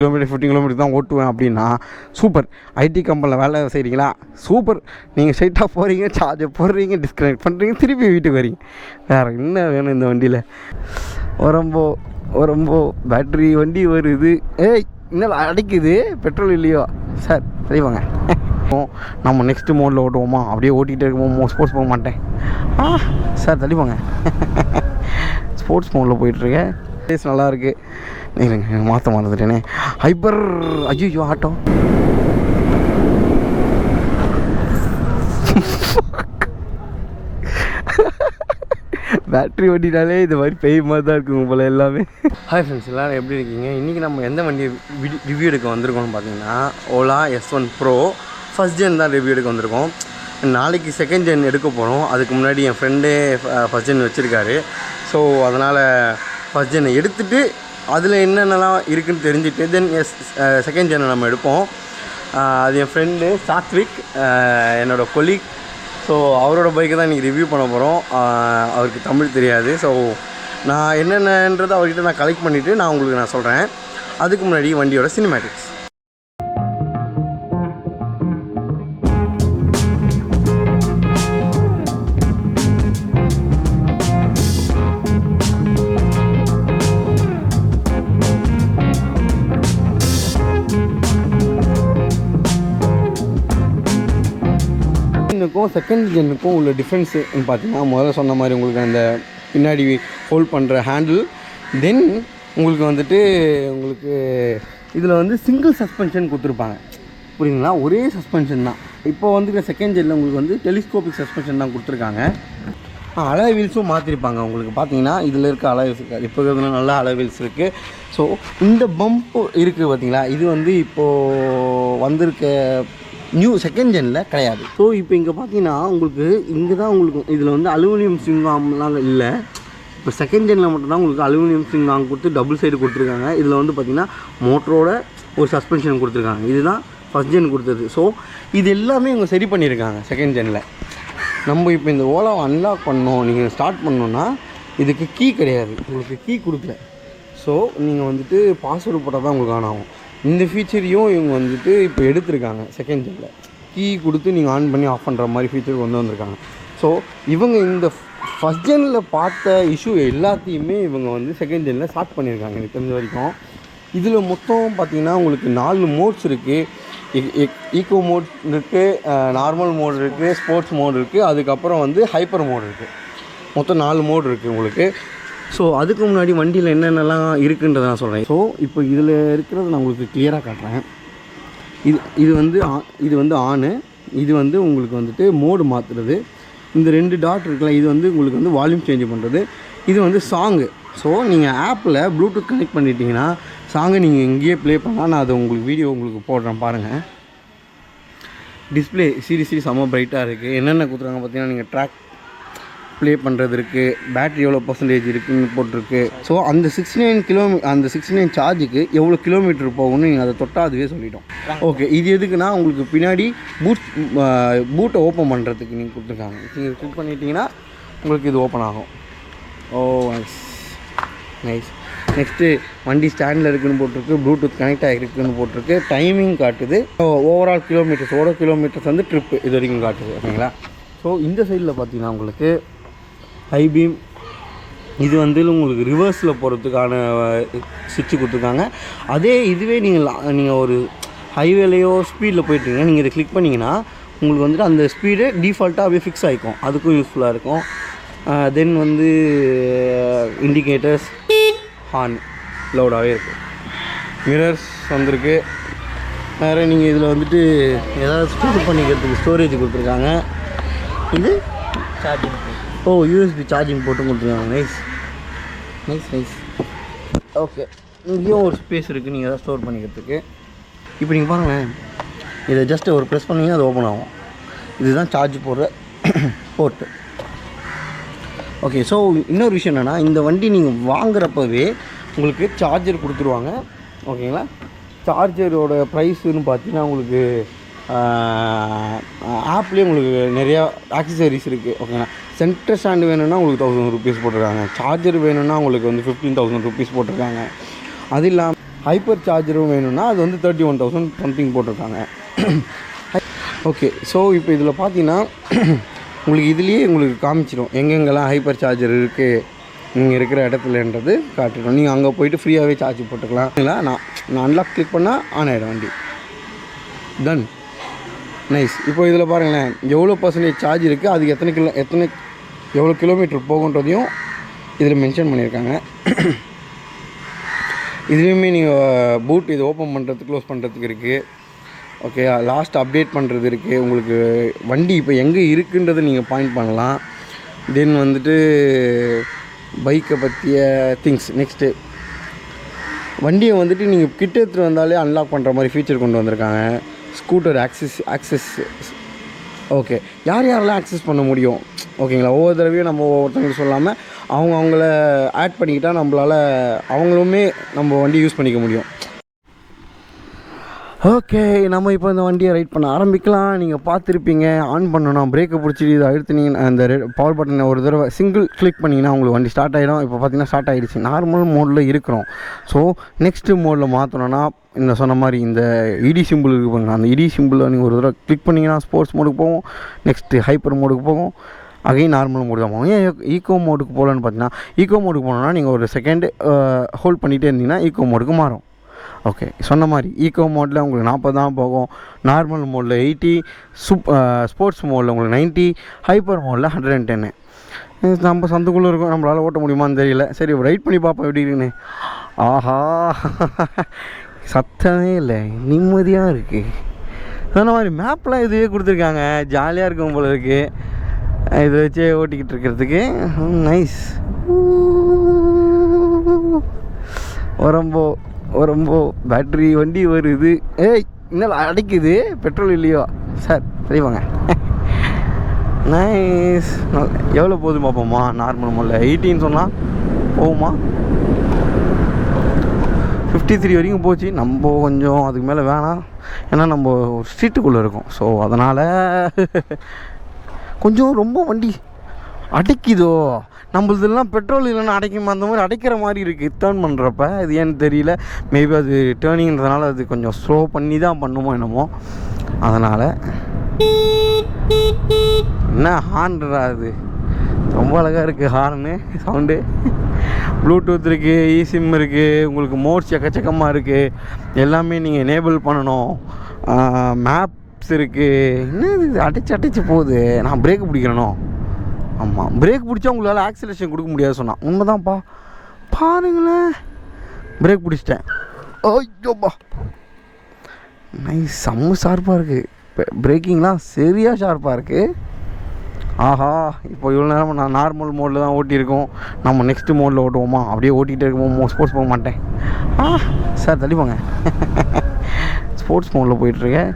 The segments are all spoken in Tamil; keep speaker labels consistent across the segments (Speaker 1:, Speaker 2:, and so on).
Speaker 1: கிலோமீட்டர் 50 கிலோமீட்டர் தான் ஓட்டுவேன் அப்படின்னா சூப்பர். ஐடி கம்பெனியில் வேலை செய்கிறீங்களா, சூப்பர். நீங்கள் ஸ்ட்ரைட்டாக போகிறீங்க, சார்ஜர் போடுறீங்க, டிஸ்கனெக்ட் பண்ணுறீங்க, திருப்பி வீட்டுக்கு வரீங்க. வேறு என்ன வேணும் இந்த வண்டியில்? ரொம்ப பேட்ரி வண்டி வருது. ஏய் இன்னும் அடிக்குது, பெட்ரோல் இல்லையோ சார்? சரிவாங்க. நம்ம நெக்ஸ்ட்டு மோடில் ஓட்டுவோமா? அப்படியே ஓட்டிகிட்டே இருக்கும்போது ஸ்போர்ட்ஸ் போக மாட்டேன் சார், தள்ளிப்பாங்க. ஸ்போர்ட்ஸ் மோடில் போயிட்டுருக்கேன். ஃபேஸ் நல்லாயிருக்கு. இல்லைங்க, மாற்ற மறந்துட்டேனே. ஹைப்பர் ஐயோ ஆட்டோ. பேட்ரி வண்டினாலே இது மாதிரி பெய் மாதிரி தான் இருக்குங்க போல் எல்லாமே. ஹாய் ஃப்ரெண்ட்ஸ், எல்லோரும் எப்படி இருக்கீங்க? இன்றைக்கி நம்ம எந்த வண்டி ரிவ்யூ எடுக்க வந்திருக்கோம்னு பார்த்தீங்கன்னா Ola S1 Pro first gen தான் ரிவ்யூ எடுக்க வந்திருக்கோம். நாளைக்கு செகண்ட் ஜென் எடுக்க போகிறோம். அதுக்கு முன்னாடி என் ஃப்ரெண்டே ஃபஸ்ட் ஜென் வச்சுருக்காரு. ஸோ அதனால் ஃபஸ்ட் ஜென்னை எடுத்துகிட்டு அதில் என்னென்னலாம் இருக்குதுன்னு தெரிஞ்சுட்டு தென் செகண்ட் ஜென்னை நம்ம எடுப்போம். அது என் ஃப்ரெண்டு சாத்விக், என்னோடய கொலீக். ஸோ அவரோட பைக்கை தான் இன்றைக்கி ரிவ்யூ பண்ண போகிறோம். அவருக்கு தமிழ் தெரியாது. ஸோ நான் என்னென்னன்றதை அவர்கிட்ட நான் கலெக்ட் பண்ணிவிட்டு நான் உங்களுக்கு நான் சொல்கிறேன். அதுக்கு முன்னாடி வண்டியோட சினிமேட்டிக்ஸ். செகண்ட் ஜென்னுக்கும் உள்ள டிஃப்ரென்ஸுன்னு பார்த்தீங்கன்னா, முதல்ல சொன்ன மாதிரி உங்களுக்கு அந்த பின்னாடி ஹோல்ட் பண்ணுற ஹேண்டில், தென் உங்களுக்கு வந்துட்டு உங்களுக்கு இதில் வந்து சிங்கிள் சஸ்பென்ஷன் கொடுத்துருப்பாங்க. புரியுதுங்களா? ஒரே சஸ்பென்ஷன் தான். இப்போ வந்துருக்க செகண்ட் ஜென்னில் உங்களுக்கு வந்து டெலிஸ்கோபிக் சஸ்பென்ஷன் தான் கொடுத்துருக்காங்க. அலாய் வீல்ஸும் மாற்றிருப்பாங்க. உங்களுக்கு பார்த்தீங்கன்னா இதில் இருக்க அலாய் வீல்ஸ் இருக்காது, இப்போ இருக்கிறதுல நல்லா அலாய் வீல்ஸ் இருக்குது. ஸோ இந்த பம்ப் இருக்குது பார்த்தீங்களா, இது வந்து இப்போது வந்திருக்க நியூ செகண்ட் ஜெனில் கிடையாது. ஸோ இப்போ இங்கே பார்த்தீங்கன்னா உங்களுக்கு இங்கே தான் உங்களுக்கு இதில் வந்து அலுமினியம் ஸ்விங்காம்லாம் இல்லை. இப்போ செகண்ட் ஜெனில் மட்டும்தான் உங்களுக்கு அலுமினியம் ஸ்விங்காம் கொடுத்து டபுள் சைடு கொடுத்துருக்காங்க. இதில் வந்து பார்த்திங்கன்னா மோட்டரோட ஒரு சஸ்பென்ஷன் கொடுத்துருக்காங்க. இதுதான் ஃபஸ்ட் ஜென் கொடுத்தது. ஸோ இது எல்லாமே இவங்க சரி பண்ணியிருக்காங்க செகண்ட் ஜெனில். நம்ம இப்போ இந்த ஓலாவை அன்லாக் பண்ணோம், நீங்கள் ஸ்டார்ட் பண்ணோன்னா இதுக்கு கீ கிடையாது, உங்களுக்கு கீ கொடுக்கல. ஸோ நீங்கள் வந்துட்டு பாஸ்வேர்டு போட்டால் தான் உங்களுக்கு ஆன் ஆகும். இந்த ஃபீச்சரையும் இவங்க வந்துட்டு இப்போ எடுத்திருக்காங்க செகண்ட் ஜெனில். கீ கொடுத்து நீங்கள் ஆன் பண்ணி ஆஃப் பண்ணுற மாதிரி ஃபீச்சர் கொண்டு வந்திருக்காங்க. ஸோ இவங்க இந்த ஃபஸ்ட் ஜெனில் பார்த்த இஷ்யூ எல்லாத்தையுமே இவங்க வந்து செகண்ட் ஜெனில் ஸ்டார்ட் பண்ணியிருக்காங்க எனக்கு தெரிஞ்ச வரைக்கும். இதில் மொத்தம் பார்த்திங்கன்னா உங்களுக்கு 4 மோட்ஸ் இருக்குது. ஈக்கோ மோட் இருக்குது, நார்மல் மோட் இருக்குது, ஸ்போர்ட்ஸ் மோட் இருக்குது, அதுக்கப்புறம் வந்து ஹைப்பர் மோட் இருக்குது. மொத்தம் 4 மோட் இருக்குது உங்களுக்கு. ஸோ அதுக்கு முன்னாடி வண்டியில் என்னென்னலாம் இருக்குன்றதை நான் சொல்கிறேன். ஸோ இப்போ இதில் இருக்கிறத நான் உங்களுக்கு கிளியராக காட்டுறேன். இது வந்து ஆனு, இது வந்து உங்களுக்கு வந்துட்டு மோடு மாற்றுறது. இந்த 2 டாட் இருக்குல்ல, இது வந்து உங்களுக்கு வந்து வால்யூம் சேஞ்ச் பண்ணுறது. இது வந்து சாங்கு. ஸோ நீங்கள் ஆப்பில் ப்ளூடூத் கனெக்ட் பண்ணிட்டீங்கன்னா சாங்கை நீங்கள் இங்கேயே ப்ளே பண்ணால், நான் அதை உங்களுக்கு வீடியோ உங்களுக்கு போடுறேன் பாருங்கள். டிஸ்பிளே சீரியஸ்லி செம்ம பிரைட்டாக இருக்குது. என்னென்ன கொடுத்துருக்காங்க பார்த்தீங்கன்னா, நீங்கள் ட்ராக் ப்ளே பண்ணுறது இருக்குது, பேட்ரி எவ்வளோ % இருக்குதுன்னு போட்டிருக்கு. ஸோ அந்த 69 சார்ஜுக்கு எவ்வளோ கிலோமீட்டர் போகணும்னு நீங்கள் அதை தொட்டால் அதுவே சொல்லிட்டோம். ஓகே, இது எதுக்குன்னா உங்களுக்கு பின்னாடி பூட்டை ஓப்பன் பண்ணுறதுக்கு நீங்கள் கொடுத்துருக்காங்க. நீங்கள் கிளிக் பண்ணிட்டீங்கன்னா உங்களுக்கு இது ஓப்பன் ஆகும். ஓ நைஸ். நெக்ஸ்ட்டு வண்டி ஸ்டாண்டில் இருக்குதுன்னு போட்டிருக்கு, ப்ளூடூத் கனெக்ட் ஆகிருக்குன்னு போட்டிருக்கு, டைமிங் காட்டுது, ஓவரால் கிலோமீட்டர்ஸ் வந்து ட்ரிப்பு இது வரைக்கும் காட்டுது. ஓகேங்களா? ஸோ இந்த சைடில் பார்த்தீங்கன்னா உங்களுக்கு ஹை பீம், இது வந்து உங்களுக்கு ரிவர்ஸில் போகிறதுக்கான சுவிட்சு கொடுத்துருக்காங்க. இதுவே நீங்கள் ஒரு ஹைவேலையோ ஸ்பீடில் போயிட்டுருங்க, நீங்கள் இதை கிளிக் பண்ணிங்கன்னா உங்களுக்கு வந்துட்டு அந்த ஸ்பீடு டிஃபால்ட்டாக அப்படியே ஃபிக்ஸ் ஆகிக்கும். அதுக்கும் யூஸ்ஃபுல்லாக இருக்கும். தென் வந்து இண்டிகேட்டர்ஸ், ஹார்ன் லவுடாகவே இருக்குது. மிரர்ஸ் வந்திருக்கு. வேறு நீங்கள் இதில் வந்துட்டு ஏதாவது ஸ்டோர் பண்ணிக்கிறதுக்கு ஸ்டோரேஜ் கொடுத்துருக்காங்க. இது சார்ஜிங், யூஎஸ்பி சார்ஜிங் போட்டு கொடுத்துருக்காங்க. நைஸ். ஓகே, இங்கேயும் ஒரு ஸ்பேஸ் இருக்குது நீங்கள் எதாவது ஸ்டோர் பண்ணிக்கிறதுக்கு. இப்போ நீங்கள் பாருங்களேன், இதை ஜஸ்ட்டு ஒரு ப்ரெஸ் பண்ணிங்கன்னா அது ஓப்பன் ஆகும். இதுதான் சார்ஜ் போடுற போர்ட்டு. ஓகே, ஸோ இன்னொரு விஷயம் என்னென்னா, இந்த வண்டி நீங்கள் வாங்குறப்பவே உங்களுக்கு சார்ஜர் கொடுத்துருவாங்க. ஓகேங்களா? சார்ஜரோட ப்ரைஸுன்னு பார்த்தீங்கன்னா உங்களுக்கு ஆப்லேயே உங்களுக்கு நிறையா ஆக்சசரிஸ் இருக்குது. ஓகேங்களா? சென்டர் ஸ்டாண்டு வேணும்னா உங்களுக்கு 1000 rupees போட்டிருக்காங்க. சார்ஜர் வேணும்னா உங்களுக்கு வந்து 15,000 rupees போட்டிருக்காங்க. அது இல்லாமல் ஹைப்பர் சார்ஜரும் வேணும்னா அது வந்து 31,000 சம்திங் போட்டிருக்காங்க. ஓகே, ஸோ இப்போ இதில் பார்த்தீங்கன்னா உங்களுக்கு இதுலேயே உங்களுக்கு காமிச்சிடும் எங்கெங்கெல்லாம் ஹைப்பர் சார்ஜர் இருக்குது நீங்கள் இருக்கிற இடத்துலன்றது காட்டிடும். நீங்கள் அங்கே போய்ட்டு ஃப்ரீயாகவே சார்ஜ் போட்டுக்கலாம். இல்லை நான் அன்லாக் கிளிக் பண்ணால் ஆன் ஆகிடும் வண்டி. டன். நைஸ். இப்போ இதில் பாருங்களேன் எவ்வளோ % சார்ஜ் இருக்குது, அதுக்கு எவ்வளோ கிலோமீட்டர் போகுன்றதையும் இதில் மென்ஷன் பண்ணியிருக்காங்க. இதுலேயுமே நீங்கள் பூட் இது ஓப்பன் பண்ணுறதுக்கு க்ளோஸ் பண்ணுறதுக்கு இருக்குது. ஓகே, லாஸ்ட் அப்டேட் பண்ணுறது இருக்குது. உங்களுக்கு வண்டி இப்போ எங்கே இருக்குன்றதை நீங்கள் பாயிண்ட் பண்ணலாம். தென் வந்துட்டு பைக்கை பற்றிய திங்ஸ். நெக்ஸ்ட்டு வண்டியை வந்துட்டு நீங்கள் கிட்ட எடுத்துகிட்டு வந்தாலே அன்லாக் பண்ணுற மாதிரி ஃபீச்சர் கொண்டு வந்திருக்காங்க. ஸ்கூட்டர் ஆக்சஸ் ஓகே, யாரெல்லாம் ஆக்சஸ் பண்ண முடியும் ஓகேங்களா. ஒவ்வொரு தடவையும் நம்ம ஒவ்வொருத்தவங்களுக்கு சொல்லாமல் அவங்கள ஆட் பண்ணிக்கிட்டால் நம்மளால் அவங்களுமே நம்ம வண்டி யூஸ் பண்ணிக்க முடியும். ஓகே, நம்ம இப்போ இந்த வண்டியை ரைட் பண்ண ஆரம்பிக்கலாம். நீங்கள் பார்த்துருப்பீங்க, ஆன் பண்ணணும், பிரேக்கை பிடிச்சிட்டு இதை அழுத்துனீங்கன்னா அந்த பவர் பட்டனை ஒரு தடவை சிங்கிள் கிளிக் பண்ணிங்கன்னா உங்களுக்கு வண்டி ஸ்டார்ட் ஆகிடும். இப்போ பார்த்தீங்கன்னா ஸ்டார்ட் ஆகிடுச்சு. நார்மல் மோடில் இருக்கிறோம். ஸோ நெக்ஸ்ட்டு மோடில் மாற்றணுன்னா இந்த சொன்ன மாதிரி இந்த இடி சிம்பிள் இருக்குது பாருங்கள், அந்த இடி சிம்பிளை நீங்கள் ஒரு தடவை கிளிக் பண்ணிங்கன்னா ஸ்போர்ட்ஸ் மோடுக்கு போகும். நெக்ஸ்ட்டு ஹைப்பர் மோடுக்கு போகும். அகைன் நார்மல் மோடு தான் போகும். ஏன் ஈக்கோ மோடுக்கு போகலன்னு பார்த்தீங்கன்னா, ஈக்கோ மோடுக்கு போனோன்னா நீங்கள் ஒரு செகண்டு ஹோல்ட் பண்ணிகிட்டே இருந்தீங்கன்னா ஈக்கோ மோடுக்கு மாறும். ஓகே, சொன்ன மாதிரி ஈக்கோ மோடில் உங்களுக்கு 40 தான் போகும். நார்மல் மோடில் 80, ஸ்போர்ட்ஸ் மோடில் உங்களுக்கு 90, ஹைப்பர் மோடில் 110. நம்ம சந்துக்குள்ளே இருக்கும், நம்மளால் ஓட்ட முடியுமான்னு தெரியல. சரி, ரைட் பண்ணி பார்ப்போம் எப்படி இருக்குன்னு. ஆஹா, சத்தமே இல்லை, நிம்மதியாக இருக்குது. சொன்ன மாதிரி மேப்லாம் இதுவே கொடுத்துருக்காங்க. ஜாலியாக இருக்கும் போல இருக்குது. இதை வச்சே ஓட்டிக்கிட்டு இருக்கிறதுக்கு நைஸ். ரொம்ப பேட்ரி வண்டி வருது. ஏய், இன்னும் அடைக்குது, பெட்ரோல் இல்லையோ சார், சரி வாங்க. நைஸ். எவ்வளோ போகுது பார்ப்போம்மா. நார்மல் மோடில் 18 சொன்னால் போகுமா? 53 வரைக்கும் போச்சு. நம்ம கொஞ்சம் அதுக்கு மேலே வேணாம், ஏன்னா நம்ம ஒரு ஸ்ட்ரீட்டுக்குள்ளே இருக்கோம். ஸோ அதனால் கொஞ்சம் ரொம்ப வண்டி அடைக்குதோ. நம்மளதெல்லாம் பெட்ரோல் இல்லைன்னா அடைக்குமா, அந்த மாதிரி அடைக்கிற மாதிரி இருக்குது டேர்ன் பண்ணுறப்ப. அது ஏன்னு தெரியல. மேபி அது டேர்னிங்கிறதுனால அது கொஞ்சம் ஸ்லோ பண்ணி தான் பண்ணுமோ என்னமோ. அதனால் என்ன ஹார்ன்றா, அது ரொம்ப அழகாக இருக்குது ஹார்னு சவுண்டு. ப்ளூடூத் இருக்குது, இசிம் இருக்குது, உங்களுக்கு மோட்ஸ் எக்கச்சக்கமாக இருக்குது. எல்லாமே நீங்கள் எனேபிள் பண்ணணும். மேப்ஸ் இருக்குது. என்ன இது அடைச்சி போகுது. நான் பிரேக் பிடிக்கிறேனோ? ஆமாம், பிரேக் பிடிச்சா உங்களால் ஆக்சிலேஷன் கொடுக்க முடியாது சொன்னான். உண்மைதான்ப்பா, பாருங்களேன். பிரேக் பிடிச்சிட்டேன். ஐயோப்பா, நைஸ். செம்ம ஷார்ப்பாக இருக்குது. பிரேக்கிங்லாம் சரியாக ஷார்ப்பாக இருக்குது. ஆஹா, இப்போ இவ்வளோ நேரம் நான் நார்மல் மோடில் தான் ஓட்டியிருக்கோம். நம்ம நெக்ஸ்ட்டு மோடில் ஓட்டுவோமா? அப்படியே ஓட்டிகிட்டே இருக்கோம். ஸ்போர்ட்ஸ் போக மாட்டேன். சார் தள்ளிப்போங்க. ஸ்போர்ட்ஸ் மோடில் போயிட்டுருக்கேன்.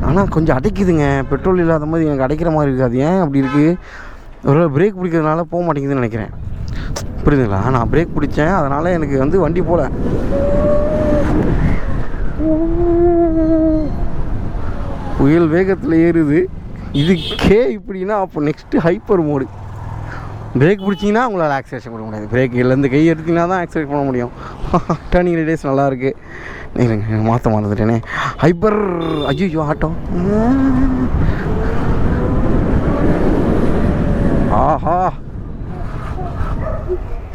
Speaker 1: ஆனால் கொஞ்சம் அடைக்குதுங்க. பெட்ரோல் இல்லாத மாதிரி எனக்கு அடைக்கிற மாதிரி இருக்காது. ஏன் அப்படி இருக்குது? ஒரு பிரேக் பிடிக்கிறதுனால போக மாட்டேங்குதுன்னு நினைக்கிறேன். புரியுதுங்களா? நான் பிரேக் பிடிச்சேன், அதனால் எனக்கு வந்து வண்டி போகல. புயல் வேகத்தில் ஏறுது. இதுக்கே இப்படின்னா அப்போ நெக்ஸ்ட்டு ஹைப்பர் மோடு. பிரேக் பிடிச்சிங்கன்னா உங்களால் ஆக்சிலேஷன் பண்ண முடியாது. பிரேக்கிலேருந்து கை எடுத்திங்கன்னா தான் ஆக்சிலேட் பண்ண முடியும். டர்னிங் ரேடியஸ் நல்லாயிருக்கு. இல்லைங்க, மாற்ற மறந்துட்டேனே. ஹைப்பர். ஐயோ, ஆட்டோ. ஆஹா,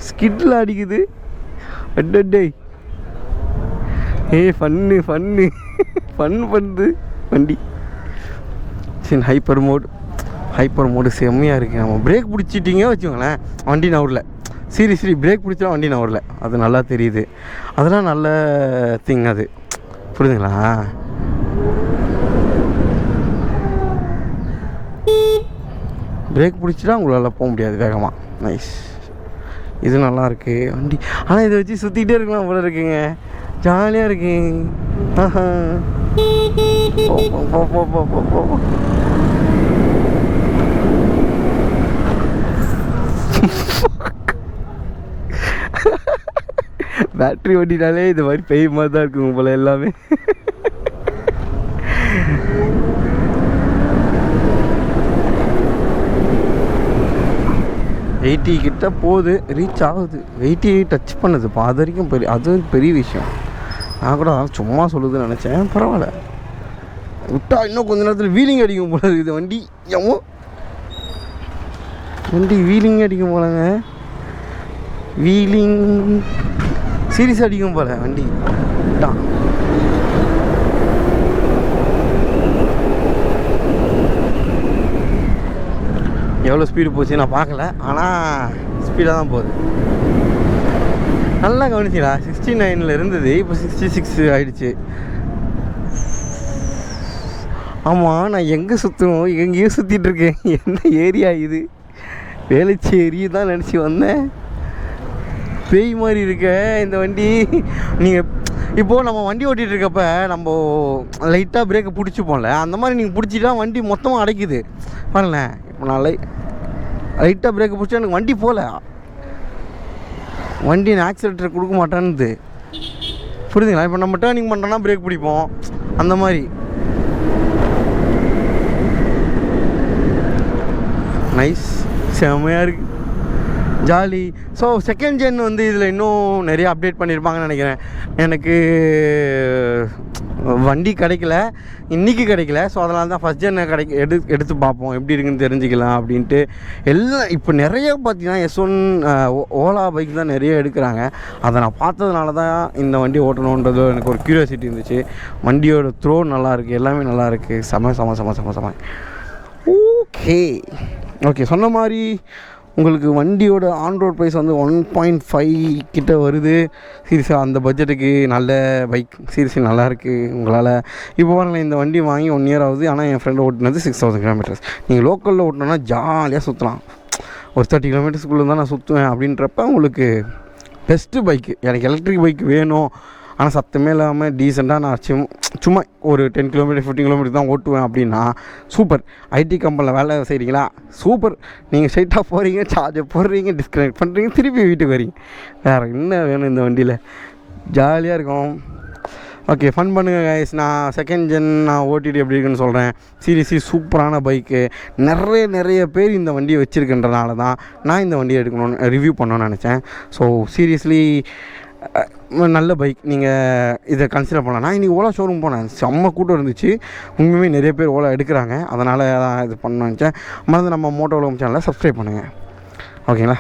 Speaker 1: ஸ்கிட்டில் அடிக்குது. அட்டே, ஃபன்னு பண்ணுது வண்டி. சரி, ஹைப்பர் மோடு செம்மையாக இருக்குது. நம்ம பிரேக் பிடிச்சிட்டிங்க வச்சுக்கோங்களேன், வண்டி நவரில். சீரியஸ்லி பிரேக் பிடிச்சா வண்டி நவரில். அது நல்லா தெரியுது. அதெல்லாம் நல்ல திங் அது. புரியுதுங்களா? பிரேக் பிடிச்சிட்டா உங்களால் போக முடியாது வேகமாக. நைஸ். இது நல்லாயிருக்கு வண்டி. ஆனால் இதை வச்சு சுற்றிக்கிட்டே இருக்கலாம் போல இருக்குங்க. ஜாலியாக இருக்கு. போ. பேட்ரி வண்டினாலே இந்த மாதிரி பெய்ய மாதிரி தான் இருக்குங்க போல எல்லாமே. 80 கிட்ட போகுது, ரீச் ஆகுது, 80 டச் பண்ணுதுப்பா. அது வரைக்கும் அது ஒரு பெரிய விஷயம். நான் கூட சும்மா சொல்லுதுன்னு நினச்சேன். பரவாயில்ல, விட்டா இன்னும் கொஞ்ச நேரத்தில் வீலிங் அடிக்கும் போல இருக்குது வண்டி. வண்டி வீலிங் அடிக்கும் போலங்க, வீலிங் சீரியஸ் அடிக்கும் போல வண்டி. தான் எவ்வளோ ஸ்பீடு போச்சு நான் பார்க்கல, ஆனால் ஸ்பீடாக தான் போகுது. நல்லா கவனிச்சிடா, 69 இருந்தது, இப்போ 66 ஆகிடுச்சு. ஆமாம், நான் எங்கே சுற்றணும், எங்கேயும் சுற்றிட்டு இருக்கேன். என்ன ஏரியா இது? வேளச்சேரி தான் நினச்சி வந்தேன். பேய் மாதிரி இருக்க இந்த வண்டி. நீங்கள் இப்போது நம்ம வண்டி ஓட்டிகிட்டு இருக்கப்ப நம்ம லைட்டாக பிரேக்கை பிடிச்சிப்போம்ல, அந்த மாதிரி நீங்கள் பிடிச்சிட்டா வண்டி மொத்தமாக அடைக்குது. பாருங்களேன், இப்போ நான் லைட்டாக பிரேக்கை பிடிச்சா எனக்கு வண்டி போகல, வண்டி நான் ஆக்சிலேட்டர் கொடுக்க மாட்டேன்னுது. புரியுதுங்களா? இப்போ நம்ம டேர்னிங் பண்ணுறோன்னா பிரேக் பிடிப்போம், அந்த மாதிரி. நைஸ், செம்மையாக இருக்குது, ஜாலி. ஸோ செகண்ட் ஜென் வந்து இதில் இன்னும் நிறைய அப்டேட் பண்ணியிருப்பாங்கன்னு நினைக்கிறேன். எனக்கு வண்டி கிடைக்கல, இன்றைக்கி கிடைக்கல. ஸோ அதனால தான் ஃபஸ்ட் ஜென்னை எடுத்து பார்ப்போம், எப்படி இருக்குன்னு தெரிஞ்சுக்கலாம் அப்படின்ட்டு. எல்லாம் இப்போ நிறைய பார்த்தீங்கன்னா S1 ஓலா பைக் தான் நிறைய எடுக்கிறாங்க. அதை நான் பார்த்ததுனால தான் இந்த வண்டி ஓட்டணுன்றது எனக்கு ஒரு க்யூரியாசிட்டி இருந்துச்சு. வண்டியோட த்ரோ நல்லாயிருக்கு, எல்லாமே நல்லாயிருக்கு, செம. ஓகே, சொன்ன மாதிரி உங்களுக்கு வண்டியோட ஆன்ரோட் ப்ரைஸ் வந்து 1.5 கிட்ட வருது. சீரியஸாக அந்த பட்ஜெட்டுக்கு நல்ல பைக், சீரியஸாக நல்லாயிருக்கு. உங்களால் இப்போ பாருங்கள், இந்த வண்டி வாங்கி 1 இயர் ஆகுது, ஆனால் என் ஃப்ரெண்டு ஓட்டினது 6000 கிலோமீட்டர்ஸ். நீங்கள் லோக்கலில் ஓட்டினோன்னா ஜாலியாக சுற்றலாம். ஒரு 30 கிலோமீட்டர்ஸ்க்குள்ளே தான் நான் சுற்றுவேன் அப்படின்றப்ப உங்களுக்கு பெஸ்ட்டு பைக்கு. எனக்கு எலக்ட்ரிக் பைக் வேணும், ஆனால் சத்தமே இல்லாமல் டீசெண்டாக நான் சும்மா ஒரு 10 கிலோமீட்டர் 15 கிலோமீட்டர் தான் ஓட்டுவேன் அப்படின்னா சூப்பர். ஐடி கம்பெனியில் வேலை செய்கிறீங்களா? சூப்பர். நீங்கள் ஸ்ட்ரைட்டாக போகிறீங்க, சார்ஜர் போடுறீங்க, டிஸ்கனெக்ட் பண்ணுறீங்க, திருப்பி வீட்டுக்கு வரீங்க. வேறு என்ன வேணும் இந்த வண்டியில்? ஜாலியாக இருக்கும். ஓகே, ஃபன் பண்ணுங்கள் கைஸ். நான் செகண்ட் ஜென் நான் ஓட்டிட்டு எப்படி இருக்குன்னு சொல்கிறேன். சீரியஸ்லி சூப்பரான பைக்கு. நிறைய பேர் இந்த வண்டியை வச்சுருக்கின்றனால தான் நான் இந்த வண்டியை எடுக்கணும்னு ரிவ்யூ பண்ணணும்னு நினச்சேன். ஸோ சீரியஸ்லி நல்ல பைக், நீங்கள் இதை கன்சிடர் பண்ணலாம். நான் இன்றைக்கி ஓலா ஷோரூம் போனேன், செம்ம கூட்டம் இருந்துச்சு. உண்மையுமே நிறைய பேர் ஓலா எடுக்கிறாங்க, அதனால் தான் இது பண்ணணும்னு நினச்சேன். மறந்து நம்ம மோட்டோ உலகம் சேனலை சப்ஸ்கிரைப் பண்ணுங்கள், ஓகேங்களா?